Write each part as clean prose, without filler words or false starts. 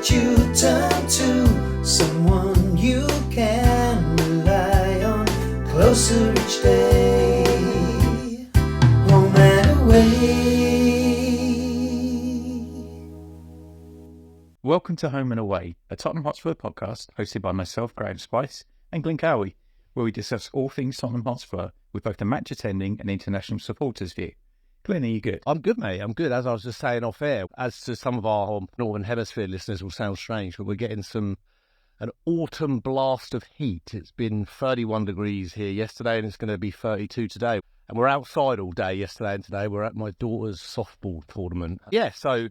that you turn to, someone you can rely on, closer each day, home and away. Welcome to Home and Away, a Tottenham Hotspur podcast hosted by myself, Graham Spice, and Glyn Cowie, where we discuss all things Tottenham Hotspur with both the match attending and international supporters' view. Glyn, are you good? I'm good, mate. I'm good. As I was just saying off air, as to some of our Northern Hemisphere listeners will sound strange, but we're getting an autumn blast of heat. It's been 31 degrees here yesterday, and it's going to be 32 today. And we're outside all day yesterday and today. We're at my daughter's softball tournament. Yeah, so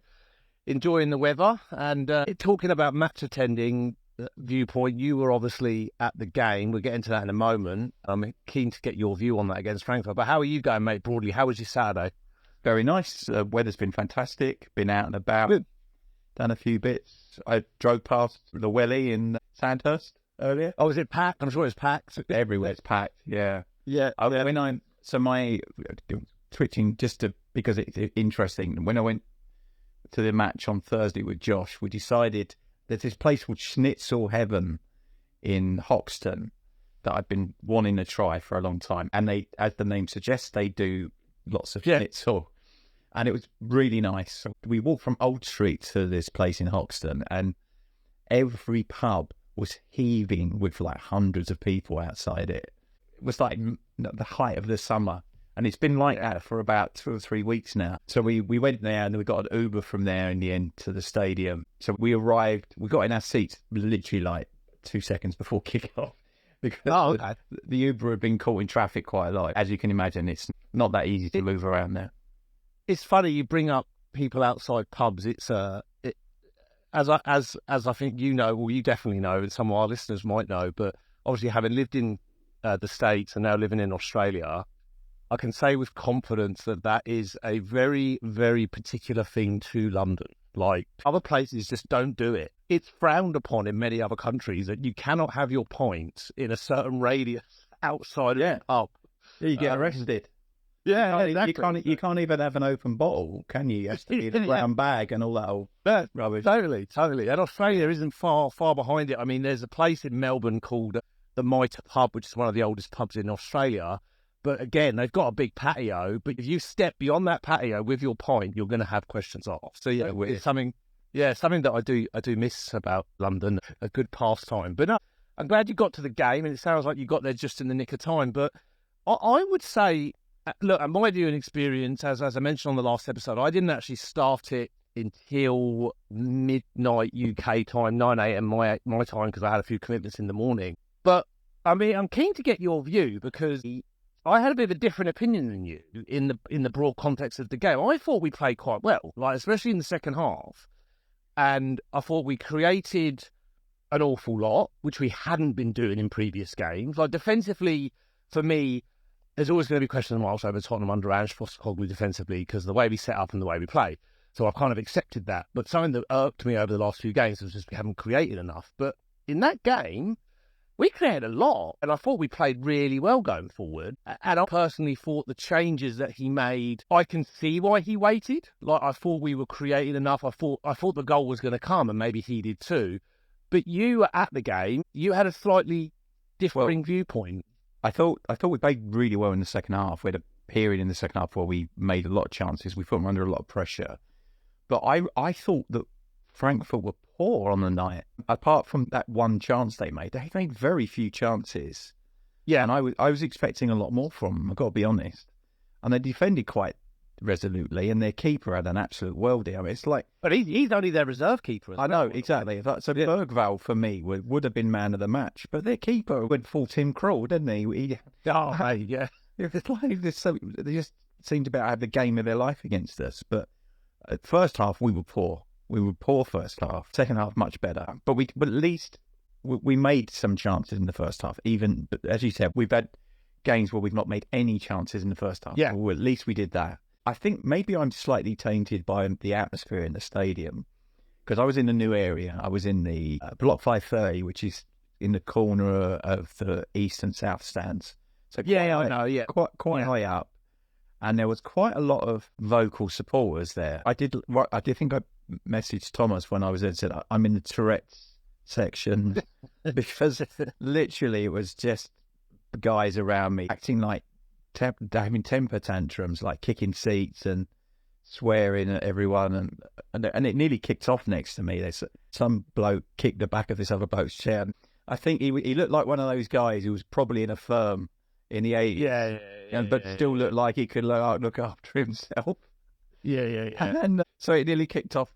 enjoying the weather and talking about match attending viewpoint. You were obviously at the game. We'll get into that in a moment. I'm keen to get your view on that against Frankfurt. But how are you going, mate, broadly? How was your Saturday? Very nice. Weather's been fantastic. Been out and about. Good. Done a few bits. I drove past the Welly in Sandhurst earlier. Oh, was it packed? I'm sure it's packed. Everywhere it's packed. Yeah. Yeah. Twitching because it's interesting. When I went to the match on Thursday with Josh, we decided there's this place called Schnitzel Heaven in Hoxton that I've been wanting to try for a long time. And they, as the name suggests, they do lots of schnitzel. And it was really nice. We walked from Old Street to this place in Hoxton, and every pub was heaving with like hundreds of people outside it. It was like the height of the summer. And it's been like that for about 2 or 3 weeks now. So we went there and we got an Uber from there in the end to the stadium. So we arrived, we got in our seats literally like 2 seconds before kick-off. Because the Uber had been caught in traffic quite a lot. As you can imagine, it's not that easy to move around there. It's funny you bring up people outside pubs. It's as I think you know, well, you definitely know, and some of our listeners might know, but obviously having lived in the States and now living in Australia, I can say with confidence that is a very, very particular thing to London. Like, other places just don't do it. It's frowned upon in many other countries that you cannot have your points in a certain radius outside of the pub. You get arrested. Yeah, exactly. You can't even have an open bottle, can you? You have to be in a brown bag and all that old rubbish. Totally. And Australia isn't far behind it. I mean, there's a place in Melbourne called the Mitre Pub, which is one of the oldest pubs in Australia. But again, they've got a big patio. But if you step beyond that patio with your pint, you're going to have questions asked. So yeah, it's something that I do miss about London. A good pastime. But I'm glad you got to the game, and it sounds like you got there just in the nick of time. But I would say, look, my viewing experience, as I mentioned on the last episode, I didn't actually start it until midnight UK time, 9 a.m. my time, because I had a few commitments in the morning. But I mean, I'm keen to get your view because I had a bit of a different opinion than you in the broad context of the game. I thought we played quite well, like especially in the second half, and I thought we created an awful lot, which we hadn't been doing in previous games. Like defensively, for me, there's always going to be question marks over Tottenham under Ange Postecoglou defensively because of the way we set up and the way we play. So I've kind of accepted that. But something that irked me over the last few games was just we haven't created enough. But in that game, we created a lot, and I thought we played really well going forward. And I personally thought the changes that he made, I can see why he waited. Like, I thought we were creating enough. I thought the goal was going to come, and maybe he did too. But you were at the game. You had a slightly differing viewpoint. I thought we played really well in the second half. We had a period in the second half where we made a lot of chances. We put them under a lot of pressure. But I thought that Frankfurt were poor on the night. Apart from that one chance they made very few chances. Yeah, and I was expecting a lot more from them, I've got to be honest. And they defended quite resolutely, and their keeper had an absolute worldie. I mean, it's like... But he's only their reserve keeper. I know, exactly. So Bergvall, for me, would have been man of the match. But their keeper went full Tim Krul, didn't he? Yeah. It's like they just seemed to have the game of their life against us. But first half, we were poor. We were poor first half. Second half, much better. But at least we made some chances in the first half. Even, as you said, we've had games where we've not made any chances in the first half. Yeah. Well, at least we did that. I think maybe I'm slightly tainted by the atmosphere in the stadium because I was in a new area. I was in the Block 530, which is in the corner of the east and south stands. So I know. Yeah, quite high up. and there was quite a lot of vocal supporters there. I did think I messaged Thomas when I was there and said, I'm in the Tourette's section because literally it was just guys around me acting like having temper tantrums, like kicking seats and swearing at everyone, and it nearly kicked off next to me. There's some bloke kicked the back of this other bloke's chair. I think he looked like one of those guys who was probably in a firm in the 80s, but still looked like he could look after himself. Yeah. And so it nearly kicked off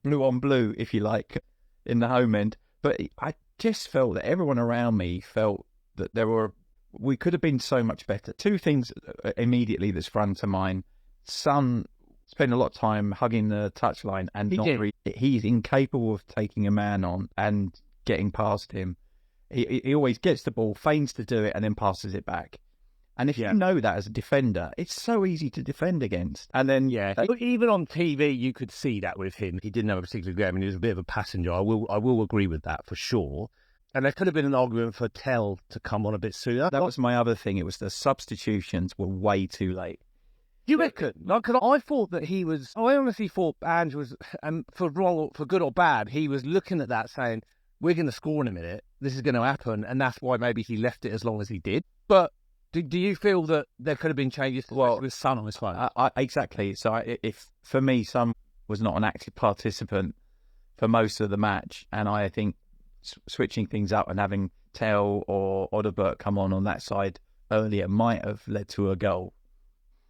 blue on blue, if you like, in the home end. But I just felt that everyone around me felt that we could have been so much better. Two things immediately that's front to mind. Son spent a lot of time hugging the touchline and he's incapable of taking a man on and getting past him. He always gets the ball, feigns to do it, and then passes it back. And if you know that as a defender, it's so easy to defend against. And then even on TV, you could see that with him. He didn't have a particular game, and he was a bit of a passenger. I will agree with that for sure. And there could have been an argument for Tell to come on a bit sooner. That was my other thing. It was the substitutions were way too late. You reckon? Like, 'cause I thought that he was. I honestly thought Ange was, and for good or bad, he was looking at that saying, "We're going to score in a minute. This is going to happen," and that's why maybe he left it as long as he did. But do you feel that there could have been changes with Son on his phone? Exactly. So if for me, Son was not an active participant for most of the match, and I think switching things up and having Tell or Odobert come on that side earlier might have led to a goal.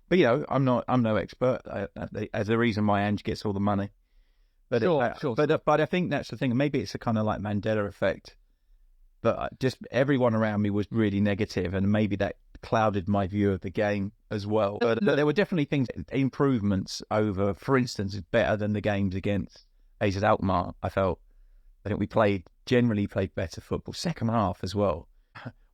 But I'm no expert. As the reason why Ange gets all the money. But sure. But I think that's the thing. Maybe it's a kind of like Mandela effect. But just everyone around me was really negative, and maybe that clouded my view of the game as well. But there were definitely improvements over, for instance, better than the games against AZ Alkmaar. I think we generally played better football. Second half as well.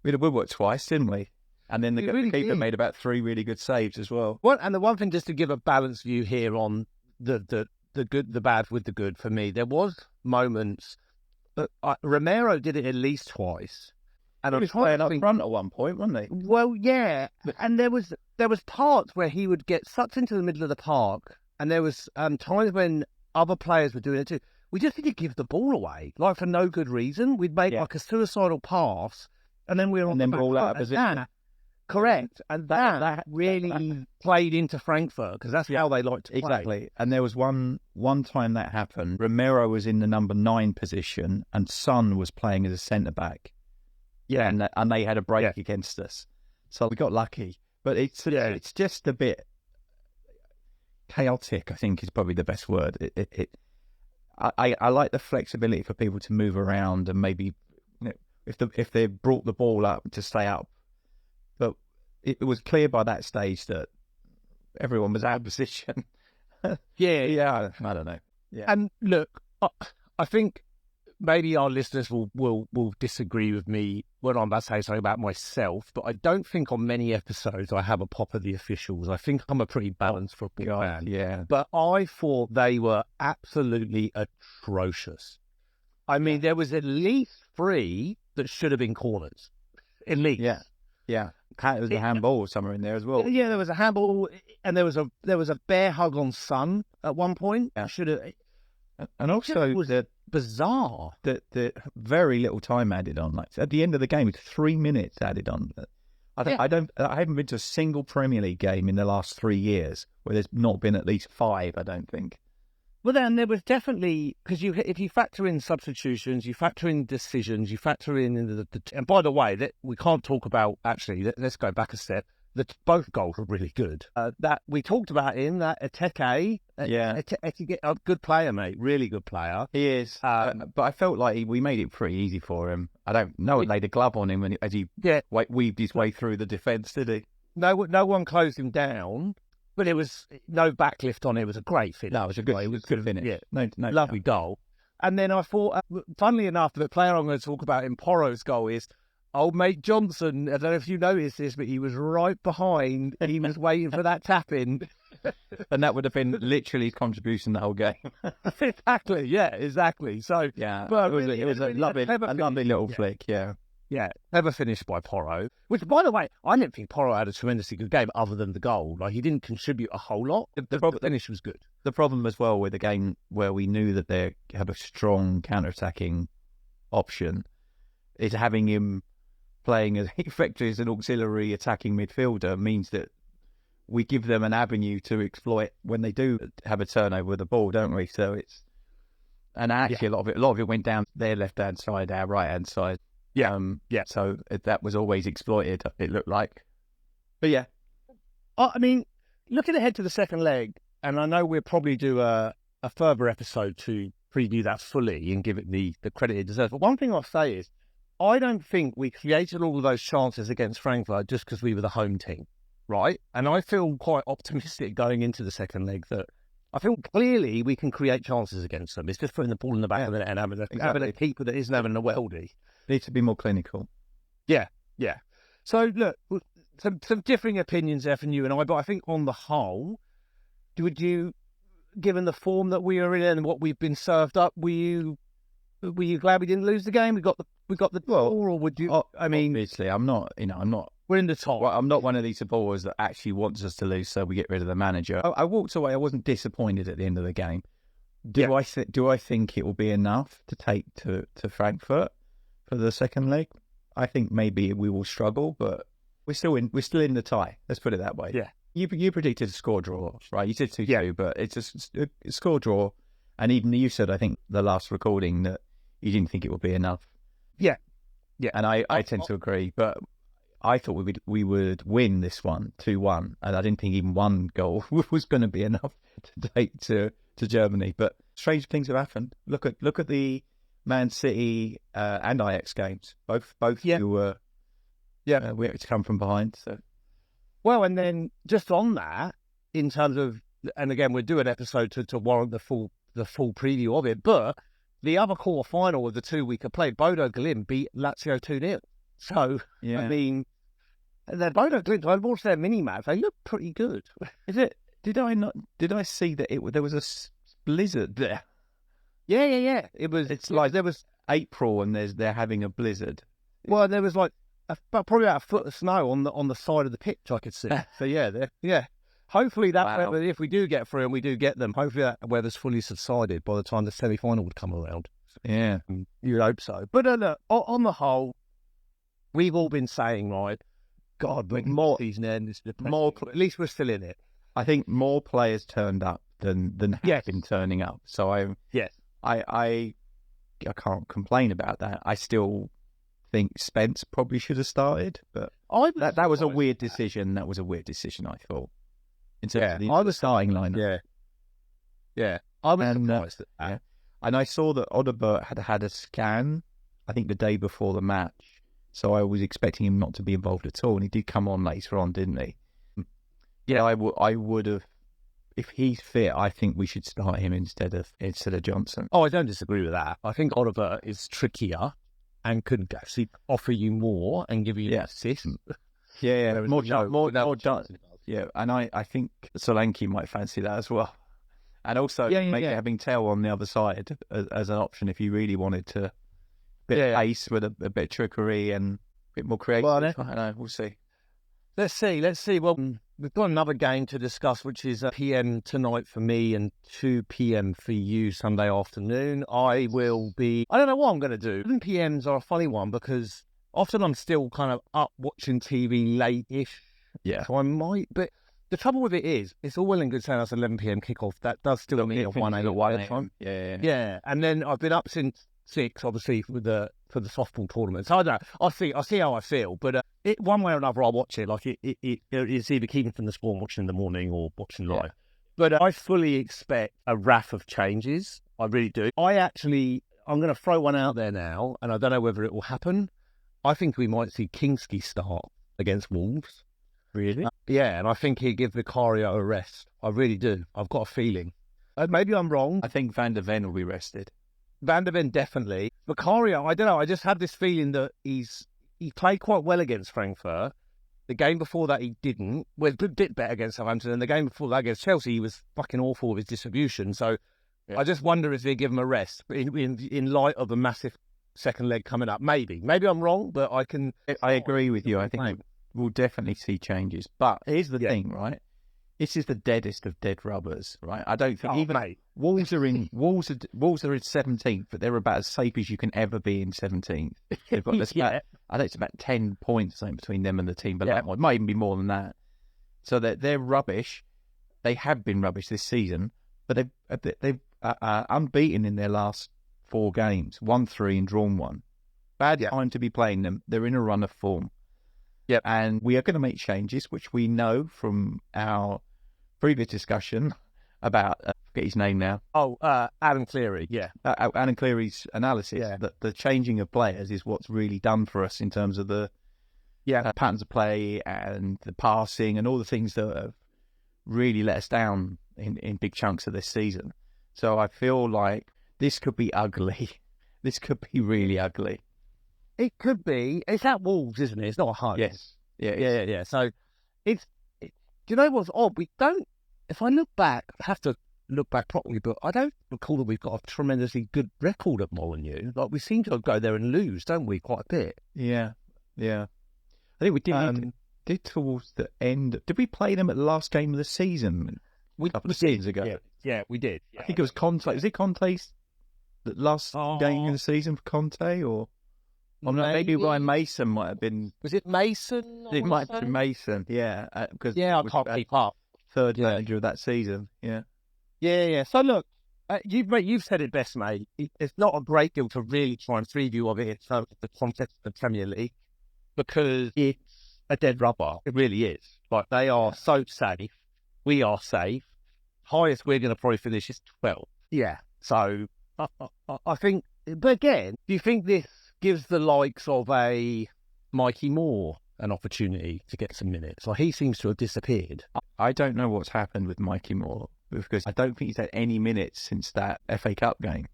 We had a woodwork twice, didn't we? And then the keeper made about 3 really good saves as well. And the one thing, just to give a balanced view here on the good, the bad with the good for me, there was moments that Romero did it at least twice. And he was playing up front at one point, wasn't he? Well, yeah. And there was parts where he would get sucked into the middle of the park, and there was times when other players were doing it too. We just didn't give the ball away, like for no good reason. We'd make like a suicidal pass, and then we were all out of position. Correct, and that really played into Frankfurt because that's how they like to play. Exactly. And there was one time that happened. Romero was in the number 9 position, and Son was playing as a centre back. Yeah, and they had a break against us, so we got lucky. But it's just a bit chaotic. I think is probably the best word. I like the flexibility for people to move around and maybe if they brought the ball up to stay up. But it was clear by that stage that everyone was out of position. Yeah, I don't know. Yeah. And look, I think maybe our listeners will disagree with me when I'm about to say something about myself, but I don't think on many episodes I have a pop of the officials. I think I'm a pretty balanced football fan. Yeah. But I thought they were absolutely atrocious. I mean, there was at least 3 that should have been corners. At least. Yeah. There was a handball somewhere in there as well. Yeah, there was a handball, and there was a bear hug on Son at one point. Yeah. Should have. And also, it was bizarre. The very little time added on. Like at the end of the game, it's 3 minutes added on. I haven't been to a single Premier League game in the last 3 years where there's not been at least 5. I don't think. Well, then there was definitely, because if you factor in substitutions, you factor in decisions, you factor in and by the way, we can't talk about, actually, let's go back a step, that both goals were really good. That we talked about that Eteke, a good player, mate, really good player. He is, but I felt like we made it pretty easy for him. No one laid a glove on him as he weaved his way through the defence, did he? No one closed him down. But it was no backlift on it. It was a great finish. No, it was a good finish. Yeah, no, lovely goal. And then I thought, funnily enough, the player I'm going to talk about in Porro's goal is old mate Johnson. I don't know if you noticed this, but he was right behind. He was waiting for that tap in. And that would have been literally his contribution the whole game. Exactly. So yeah, but it was a lovely little flick. Yeah. Yeah, never finished by Porro. Which, by the way, I didn't think Porro had a tremendously good game other than the goal. Like, he didn't contribute a whole lot. The finish was good. The problem as well with a game where we knew that they had a strong counter-attacking option is having him playing as effectively as an auxiliary attacking midfielder means that we give them an avenue to exploit when they do have a turnover with the ball, don't we? So it's actually a lot of it went down their left-hand side, our right-hand side. Yeah, So that was always exploited, it looked like. But yeah. I mean, looking ahead to the second leg, and I know we'll probably do a further episode to preview that fully and give it the credit it deserves. But one thing I'll say is, I don't think we created all of those chances against Frankfurt just because we were the home team, right? And I feel quite optimistic going into the second leg that I feel clearly we can create chances against them. It's just putting the ball in the back of the net and having a keeper that isn't having a weldy. Need to be more clinical. Yeah. So, look, some differing opinions there from you and I, but I think on the whole, would you, given the form that we are in and what we've been served up, were you glad we didn't lose the game? We got the draw, or would you? I mean, obviously, I'm not. We're in the top. Well, I'm not one of these supporters that actually wants us to lose, so we get rid of the manager. I walked away. I wasn't disappointed at the end of the game. Do I think it will be enough to take to Frankfurt for the second leg? I think maybe we will struggle, but we're still in the tie. Let's put it that way. Yeah. You predicted a score draw, right? You said 2-2, but it's a score draw. And even you said, I think, the last recording that you didn't think it would be enough. Yeah. And I tend to agree, but I thought we would win this one 2-1, and I didn't think even one goal was going to be enough to take to Germany. But strange things have happened. Look at the Man City and Ajax games. Both who were we had to come from behind. So well, and then just on that, in terms of, and again, we'll do an episode to warrant the full preview of it. But the other quarter final of the 2 week played, Bodo Glimt beat Lazio 2-0. So I mean, the Bodo Glimt, I watched their mini match. They look pretty good. Is it? Did I see that there was a blizzard there? Yeah. It's like there was April and they're having a blizzard. Well, there was like probably about a foot of snow on the side of the pitch I could see. So yeah. Hopefully that weather, if we do get through and we do get them, hopefully that weather's fully subsided by the time the semi-final would come around. Yeah, you'd hope so. But look, on the whole, we've all been saying, right, God, but more season end, more. At least we're still in it. I think more players turned up than have been turning up. So I can't complain about that. I still think Spence probably should have started, but that was a weird decision. That was a weird decision, I thought. In terms of the starting lineup. Yeah. I was surprised at that. Yeah. And I saw that Odobert had a scan, I think the day before the match. So I was expecting him not to be involved at all, and he did come on later on, didn't he? Yeah, I would have. If he's fit, I think we should start him instead of Johnson. Oh, I don't disagree with that. I think Odobert is trickier and could actually offer you more and give you an assist. Yeah, more chances. Yeah, and I think Solanke might fancy that as well. And also having Tell on the other side as an option if you really wanted to. Bit of pace with a bit of trickery and a bit more creative. Well, I don't know, we'll see. Let's see. Well, we've got another game to discuss, which is PM tonight for me and 2 PM for you Sunday afternoon. I don't know what I'm going to do. 7 PMs are a funny one because often I'm still kind of up watching TV late-ish. Yeah. So I might, but the trouble with it is, it's all well and good saying that's 11 PM kickoff. That does still mean a 1 a.m. time. Yeah. And then I've been up since 6, obviously, for the softball tournament. So I don't know. I'll see how I feel. But one way or another, I'll watch it. Like it's either keeping from the sport and watching in the morning or watching live. But I fully expect a raft of changes. I really do. I'm going to throw one out there now, and I don't know whether it will happen. I think we might see Kingsky start against Wolves. Really? Yeah, and I think he'd give Vicario a rest. I really do. I've got a feeling. Maybe I'm wrong. I think Van der Ven will be rested. Van der Ven definitely. Vicario, I don't know. I just had this feeling that he played quite well against Frankfurt. The game before that he didn't. Well, a bit better against Southampton. And the game before that against Chelsea, he was fucking awful with his distribution. So I just wonder if they give him a rest in light of a massive second leg coming up. Maybe I'm wrong, but I agree with you. I think we'll definitely see changes. But here's the thing, right? This is the deadest of dead rubbers, right? I don't think mate. Wolves are in 17th, but they're about as safe as you can ever be in 17th. They've got I think it's about 10 points or something between them and the team below. It might even be more than that. So they're rubbish. They have been rubbish this season, but they've unbeaten in their last 4 games, won 3 and drawn 1. Bad time to be playing them. They're in a run of form. Yep. And we are going to make changes, which we know from our previous discussion about, forget his name now. Adam Cleary, Adam Cleary's analysis that the changing of players is what's really done for us in terms of the patterns of play and the passing and all the things that have really let us down in big chunks of this season. So I feel like this could be ugly. This could be really ugly. It could be. It's at Wolves, isn't it? It's not at home. Yes. Yeah. So do you know what's odd? We don't. If I look back, I have to look back properly, but I don't recall that we've got a tremendously good record at Molineux. Like we seem to go there and lose, don't we? Quite a bit. Yeah. I think we did towards the end. Did we play them at the last game of the season? A couple of seasons ago. Yeah, we did. Yeah, I think it was Conte. Was it Conte's the last game of the season for Conte, or maybe Ryan Mason might have been? Was it Mason? It might have been Mason. Yeah, because I can't keep up. Third manager of that season. Yeah. So look, you've said it best, mate. It's not a great deal to really try and preview of it in terms of the context of the Premier League because it's a dead rubber. It really is. Like they are so safe. We are safe. Highest we're going to probably finish is 12th. Yeah. So I think, but again, do you think this gives the likes of a Mikey Moore an opportunity to get some minutes? Like he seems to have disappeared. I don't know what's happened with Mikey Moore because I don't think he's had any minutes since that FA Cup game.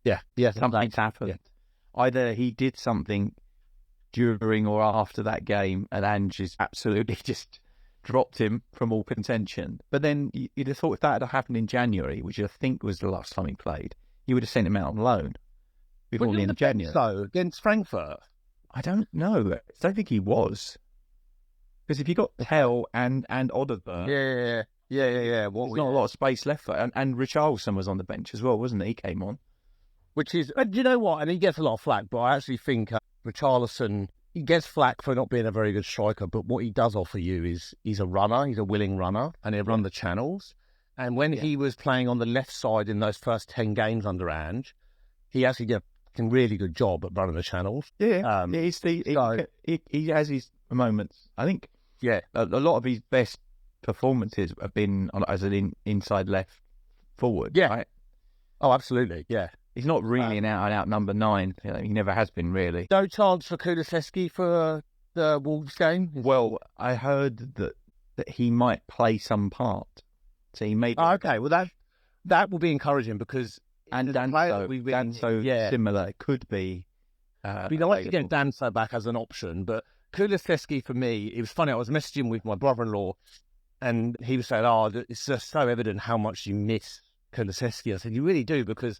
Yeah. Something's happened. Yeah. Either he did something during or after that game and Ange has absolutely just dropped him from all contention. But then you'd have thought if that had happened in January, which I think was the last time he played, you would have sent him out on loan before the end of January. So against Frankfurt? I don't know. I don't think he was. Because if you got Tell and Oliver... Yeah. There's not a lot of space left for it. And Richarlison was on the bench as well, wasn't he? He came on. Which is... do you know what? And he gets a lot of flack, but I actually think Richarlison... He gets flack for not being a very good striker, but what he does offer you is he's a runner, he's a willing runner, and he'll run the channels. And when he was playing on the left side in those first 10 games under Ange, he actually did a really good job at running the channels. He has his moments. I think a lot of his best performances have been as an inside left forward. Yeah. Right? Oh, absolutely. Yeah. He's not really an out number 9. He never has been, really. No chance for Kulusevski for the Wolves game? Well, I heard that he might play some part. So he may... okay, well, that will be encouraging because... And Danso, similar. It could be... we don't like to get Danso back as an option, but Kulusevski, for me, it was funny. I was messaging with my brother-in-law and he was saying, it's just so evident how much you miss Kulusevski. I said, you really do, because...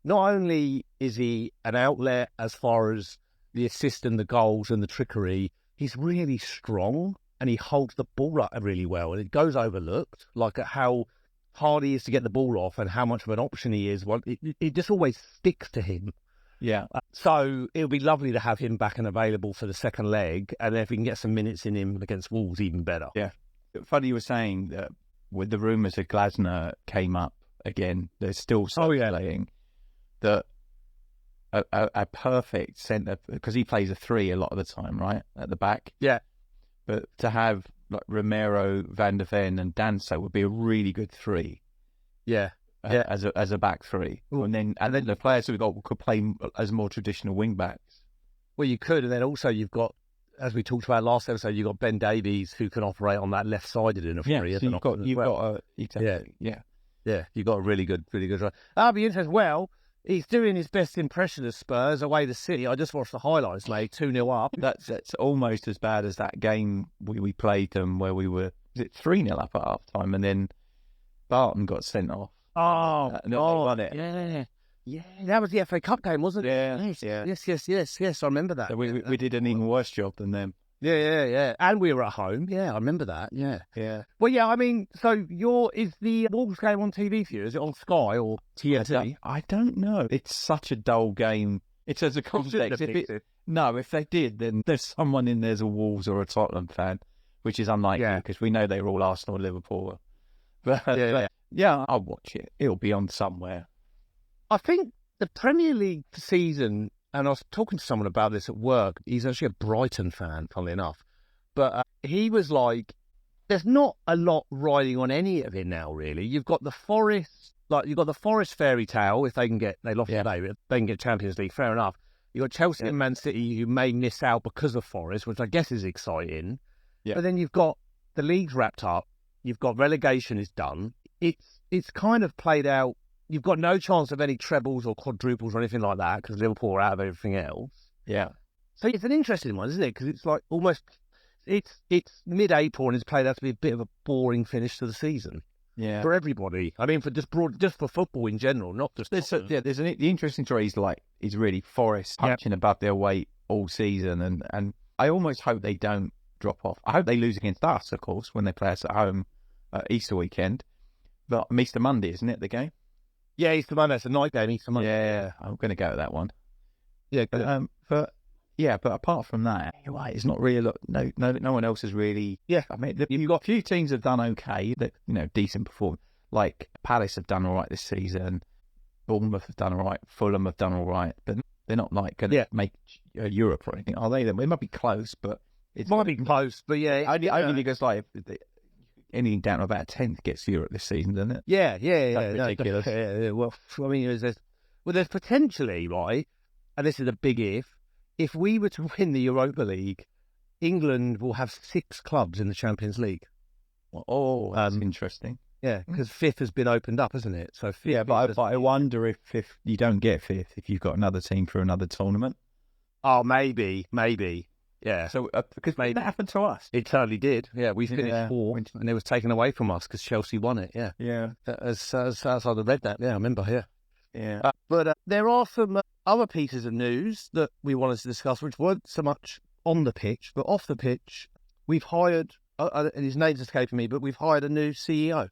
Not only is he an outlet as far as the assist and the goals and the trickery, he's really strong and he holds the ball up really well. And it goes overlooked, like at how hard he is to get the ball off and how much of an option he is. Well, it just always sticks to him. Yeah. So it'll be lovely to have him back and available for the second leg. And if we can get some minutes in him against Wolves, even better. Yeah. Funny you were saying that with the rumours that Glasner came up again, there's still circulating. That a perfect centre, because he plays a 3 a lot of the time, right, at the back. Yeah. But to have like Romero, Van der Ven, and Danso would be a really good 3. Yeah. As a back 3, and then the players we've got could play as more traditional wing backs. Well, you could, and then also you've got, as we talked about last episode, you've got Ben Davies who can operate on that left-sided in a 3. Yeah, so you've got exactly. Yeah, you've got a really good driver. That'll be interesting. Well. He's doing his best impression of Spurs away to City. I just watched the highlights, mate. 2-0 up. That's almost as bad as that game we played them where we were, was it 3-0 up at half time and then Barton got sent off. Oh, they won it. Yeah. Yeah, that was the FA Cup game, wasn't it? Yeah. Yes. I remember that. So we did an even worse job than them. Yeah. And we were at home. Yeah, I remember that. Yeah. Well, yeah, I mean, so is the Wolves game on TV for you? Is it on Sky or TNT? I don't know. It's such a dull game. It's as a context. If they did, then there's someone in there's a Wolves or a Tottenham fan, which is unlikely because we know they're all Arsenal, Liverpool. But yeah, I'll watch it. It'll be on somewhere. I think the Premier League season, and I was talking to someone about this at work. He's actually a Brighton fan, funnily enough. But he was like, there's not a lot riding on any of it now, really. You've got the Forest, fairy tale, if they lost today, but they can get Champions League, fair enough. You've got Chelsea and Man City who may miss out because of Forest, which I guess is exciting. Yeah. But then you've got the league's wrapped up. You've got relegation is done. It's kind of played out. You've got no chance of any trebles or quadruples or anything like that because Liverpool are out of everything else. Yeah. So it's an interesting one, isn't it? Because it's like almost it's mid-April and it's played out to be a bit of a boring finish to the season. Yeah. For everybody. I mean, just for football in general, not just. The interesting story is really Forest punching above their weight all season, and I almost hope they don't drop off. I hope they lose against us, of course, when they play us at home Easter weekend. But Easter Monday, isn't it, the game? Yeah, Easter Monday. It's a night game, Easter Monday. Yeah, I'm going to go to that one. Yeah, but apart from that, you're right. It's not really. No one else has really. Yeah, I mean, you've got a few teams have done okay. That decent performance. Like Palace have done all right this season. Bournemouth have done all right. Fulham have done all right, but they're not like going to make Europe or anything, are they? It might be close, but it might be close. But yeah, only because anything down to about 10th gets Europe this season, doesn't it? Yeah. That's ridiculous. Yeah. Well, I mean, there's potentially, right, and this is a big if we were to win the Europa League, England will have 6 clubs in the Champions League. Oh, that's interesting. Yeah, because 5th has been opened up, hasn't it? So but I wonder if you don't get 5th, if you've got another team for another tournament. Oh, maybe. Yeah. So, because maybe that happened to us. It totally did. Yeah, we finished 4th, and it was taken away from us because Chelsea won it. Yeah. Yeah. As I read that, I remember. Yeah. But there are some other pieces of news that we wanted to discuss, which weren't so much on the pitch, but off the pitch. We've hired, his name's escaping me, but we've hired a new CEO.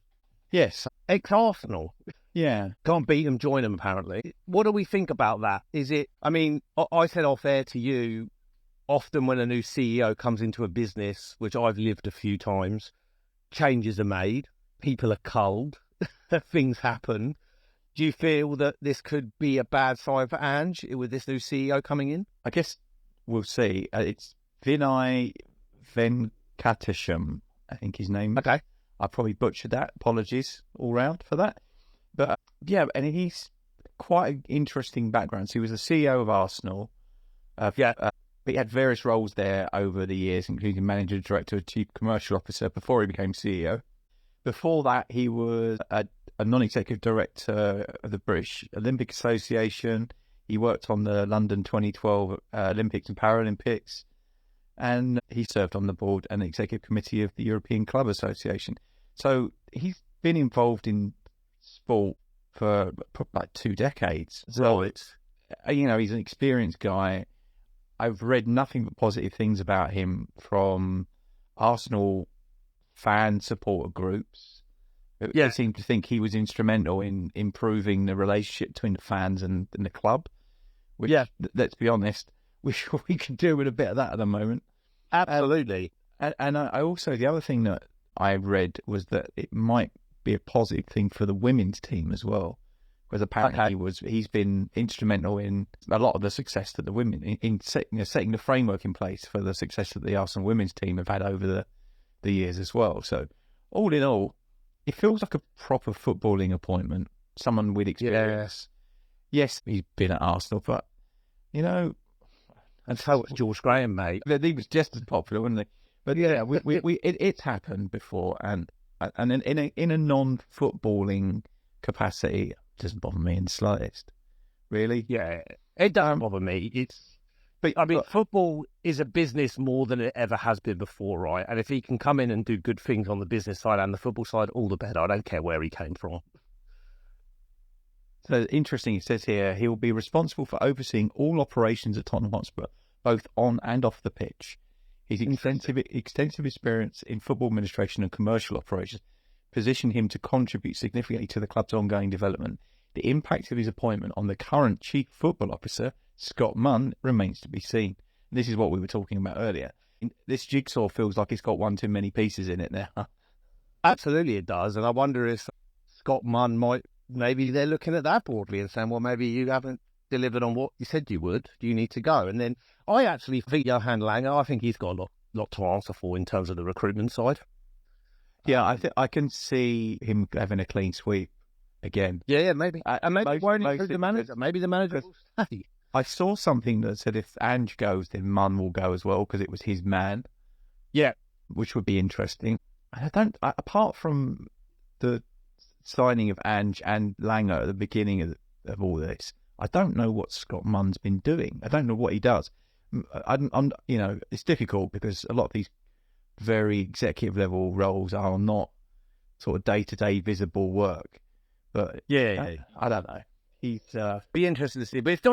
Yes. Ex-Arsenal. Yeah. Can't beat them, join them, apparently. What do we think about that? I said off air to you, often when a new CEO comes into a business, which I've lived a few times, changes are made, people are culled, things happen. Do you feel that this could be a bad sign for Ange with this new CEO coming in? I guess we'll see. It's Vinay Venkatesham, I think his name. Okay. I probably butchered that. Apologies all round for that. But and he's quite an interesting background. So he was the CEO of Arsenal. But he had various roles there over the years, including manager, director, chief commercial officer before he became CEO. Before that, he was a non-executive director of the British Olympic Association. He worked on the London 2012 Olympics and Paralympics. And he served on the board and executive committee of the European Club Association. So he's been involved in sport for like 2 decades. So he's an experienced guy. I've read nothing but positive things about him from Arsenal fan supporter groups. They seem to think he was instrumental in improving the relationship between the fans and the club. Which, let's be honest, we could do with a bit of that at the moment. Absolutely. And I also, the other thing that I read was that it might be a positive thing for the women's team as well. Because apparently he's been instrumental in a lot of the success that the women, in setting the framework in place for the success that the Arsenal women's team have had over the years as well. So all in all, it feels like a proper footballing appointment. Someone with experience. Yes, he's been at Arsenal, but, and so was George Graham, mate. He was just as popular, wasn't he? But it's happened before, and in a non-footballing capacity, it doesn't bother me in the slightest. Really? Yeah, it doesn't bother me. But football is a business more than it ever has been before, right? And if he can come in and do good things on the business side and the football side, all the better. I don't care where he came from. So interesting, it says here, he will be responsible for overseeing all operations at Tottenham Hotspur, both on and off the pitch. His extensive experience in football administration and commercial operations position him to contribute significantly to the club's ongoing development. The impact of his appointment on the current chief football officer, Scott Munn, remains to be seen. This is what we were talking about earlier. This jigsaw feels like it's got one too many pieces in it now. Absolutely it does. And I wonder if Scott Munn maybe they're looking at that broadly and saying, well, maybe you haven't delivered on what you said you would. Do you need to go? And then I actually think Johan Langer, I think he's got a lot to answer for in terms of the recruitment side. Yeah, I think I can see him having a clean sweep again. Yeah, maybe. And maybe won't include the manager. Maybe the manager will stay. I saw something that said if Ange goes, then Munn will go as well because it was his man. Yeah, which would be interesting. Apart from the signing of Ange and Langer at the beginning of all this, I don't know what Scott Munn's been doing. I don't know what he does. It's difficult because a lot of these very executive level roles are not sort of day-to-day visible work. But I don't know. He's be interested to see, but it's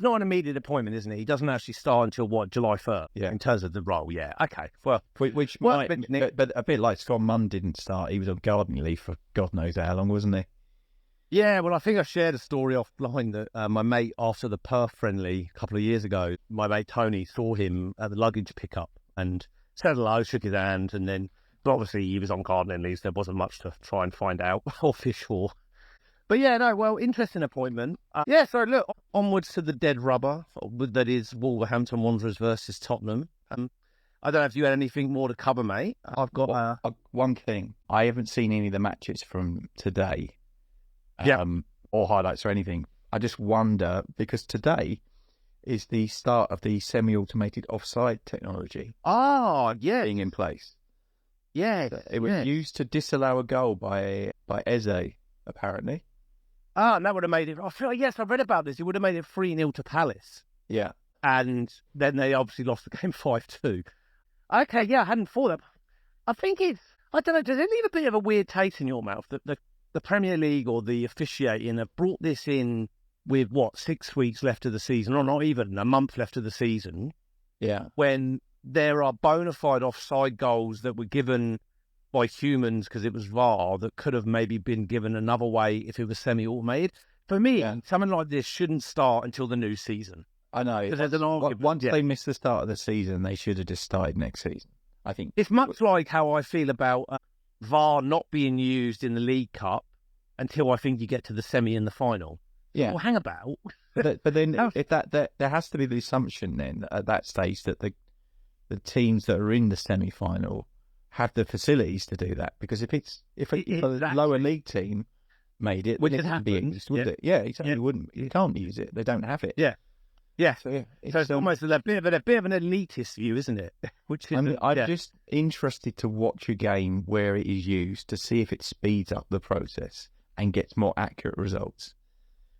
not an immediate appointment, isn't it? He doesn't actually start until July 1st. Yeah, in terms of the role. Yeah, okay. Well, but a bit like Scott Munn didn't start. He was on gardening leave for God knows how long, wasn't he? Yeah, well, I think I shared a story offline that my mate, after the Perth friendly a couple of years ago, my mate Tony saw him at the luggage pickup and said hello, shook his hand, and then, but obviously he was on gardening leave, so there wasn't much to try and find out or fish for. But yeah, no, well, interesting appointment. So look, onwards to the dead rubber, that is Wolverhampton Wanderers versus Tottenham. I don't know if you had anything more to cover, mate. I've got one thing. I haven't seen any of the matches from today, or highlights or anything. I just wonder, because today is the start of the semi-automated offside technology. Oh, yeah. Being in place. Yeah. It was used to disallow a goal by Eze, apparently. And that would have made it... yes, I read about this. It would have made it 3-0 to Palace. Yeah. And then they obviously lost the game 5-2. Okay, yeah, I hadn't thought that. I think it's... I don't know, does it leave a bit of a weird taste in your mouth that the Premier League or the officiating have brought this in with, 6 weeks left of the season, or not even a month left of the season? Yeah. When there are bona fide offside goals that were given by humans because it was VAR that could have maybe been given another way if it was semi-automated. For me, something like this shouldn't start until the new season. I know. Once they miss the start of the season, they should have just started next season, I think. It's much like how I feel about VAR not being used in the League Cup until I think you get to the semi and the final. Yeah. Well, hang about. But then if there has to be the assumption then at that stage that the teams that are in the semi-final have the facilities to do that, because if a lower league team made it, which it wouldn't be used, would it? Yeah, exactly. Wouldn't. You can't use it. They don't have it. Yeah. Yeah. So it's almost a bit of an elitist view, isn't it? I'm just interested to watch a game where it is used to see if it speeds up the process and gets more accurate results.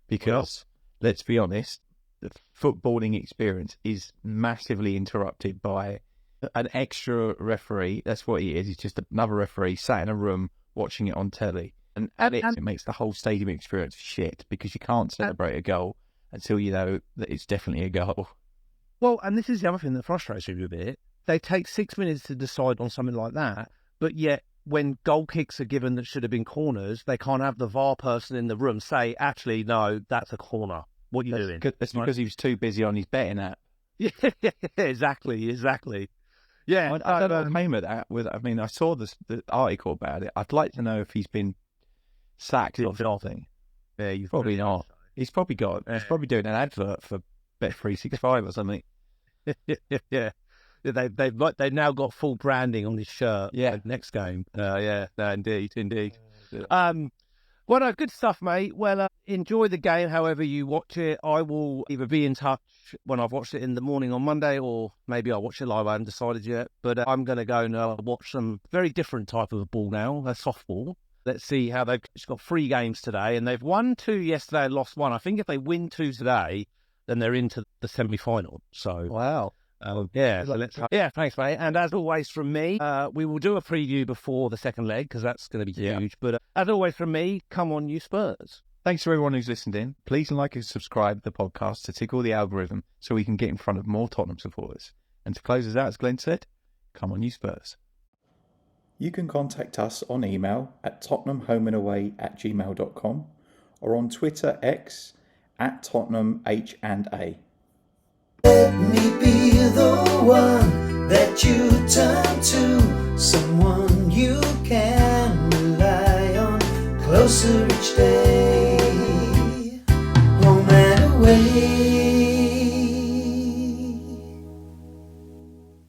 Because let's be honest, the footballing experience is massively interrupted by an extra referee. That's what he is. He's just another referee sat in a room watching it on telly. And it makes the whole stadium experience shit because you can't celebrate a goal until you know that it's definitely a goal. Well, and this is the other thing that frustrates me a bit. They take 6 minutes to decide on something like that, but yet when goal kicks are given that should have been corners, they can't have the VAR person in the room say, actually, no, that's a corner. What are you doing? That's because he was too busy on his betting app. Yeah, exactly. Yeah, I don't know what came of that. I saw the article about it. I'd like to know if he's been sacked or something. Yeah, probably not. He's probably doing an advert for Bet365 or something. Yeah. They've now got full branding on his shirt. Yeah, next game. No, indeed. Well, no, good stuff, mate. Well, enjoy the game however you watch it. I will either be in touch when I've watched it in the morning on Monday, or maybe I'll watch it live. I haven't decided yet. But I'm going to go and watch some very different type of ball now, softball. Let's see how they've got 3 games today, and they've won 2 yesterday and lost 1. I think if they win 2 today, then they're into the semi-final. So wow. Thanks, mate. And as always from me, we will do a preview before the second leg because that's going to be huge. But as always from me, come on, you Spurs. Thanks to everyone who's listened in. Please like and subscribe to the podcast to tickle the algorithm so we can get in front of more Tottenham supporters. And to close us out, as Glenn said, come on you Spurs. You can contact us on email at tottenhamhomeandaway@gmail.com or on Twitter X @TottenhamH&A. Let me be the one that you turn to, someone you can rely on, closer each day, home and away.